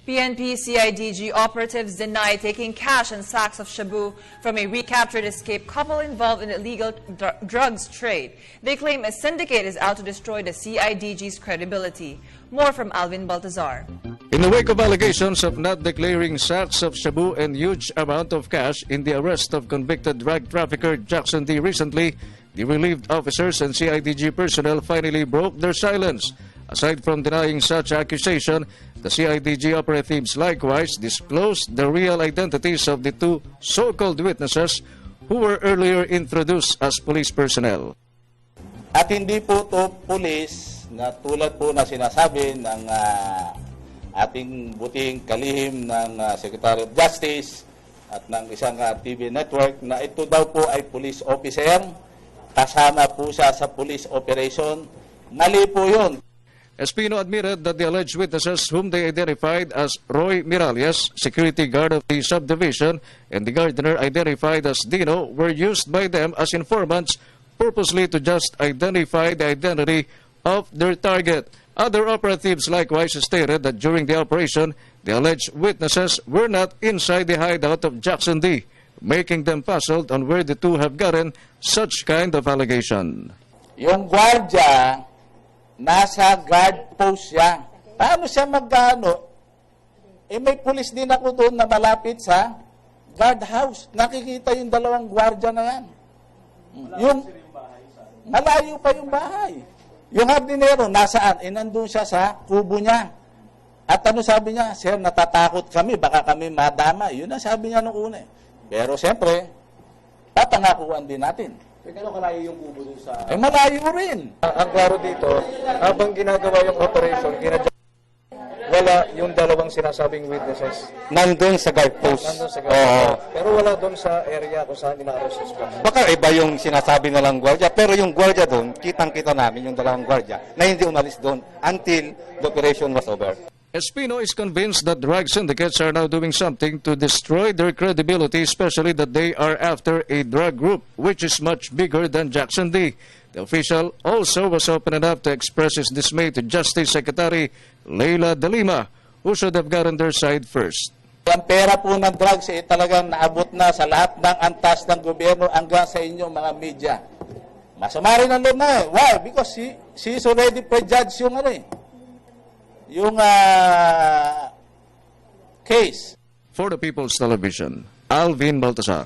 PNP-CIDG operatives deny taking cash and sacks of shabu from a recaptured escaped couple involved in illegal drugs trade. They claim a syndicate is out to destroy the CIDG's credibility. More from Alvin Baltazar. In the wake of allegations of not declaring sacks of shabu and huge amount of cash in the arrest of convicted drug trafficker Jackson D. recently, the relieved officers and CIDG personnel finally broke their silence. Aside from denying such accusation, the CIDG operatives likewise disclosed the real identities of the two so-called witnesses who were earlier introduced as police personnel. At hindi po ito police na tulad po na sinasabi ng ating buting kalihim ng Secretary of Justice at ng isang TV network na ito daw po ay police officer, kasama po siya sa police operation. Mali po yun. Espino admitted that the alleged witnesses whom they identified as Roy Miralles, security guard of the subdivision, and the gardener identified as Dino were used by them as informants purposely to just identify the identity of their target. Other operatives likewise stated that during the operation, the alleged witnesses were not inside the hideout of Jackson D, making them puzzled on where the two have gotten such kind of allegation. Yung gwardiya, nasa guard post siya. Paano siya magkano? May pulis din ako doon na malapit sa guard house. Nakikita yung dalawang gwardiya na yan. Malayo pa yung bahay. Yung hardinero, nasaan? Nandun siya sa kubo niya. At ano sabi niya? Sir, natatakot kami. Baka kami madama. Yun ang sabi niya nung una. Pero siyempre, tatangakuan din natin. Kano kalayo yung kubo dun sa... malayo rin. Ang klaro dito, habang ginagawa yung operation, wala yung dalawang sinasabing witnesses. Nandun sa guard post. Nandun sa guard. Pero wala doon sa area kung saan ina-arrest yung suspect. Baka iba yung sinasabi na lang gwardiya, pero yung gwardiya doon, kitang-kita namin yung dalawang gwardiya na hindi umalis doon until the operation was over. Espino is convinced that drug syndicates are now doing something to destroy their credibility, especially that they are after a drug group which is much bigger than Jackson D. The official also was open enough to express his dismay to Justice Secretary Leila De Lima, who should have gotten their side first. Ang pera po ng drugs talagang naabot na sa lahat ng antas ng gobyerno hanggang sa inyong mga media. Masama rin ang loob na. Why? Because she is already prejudged yung case. For the People's Television, Alvin Baltazar.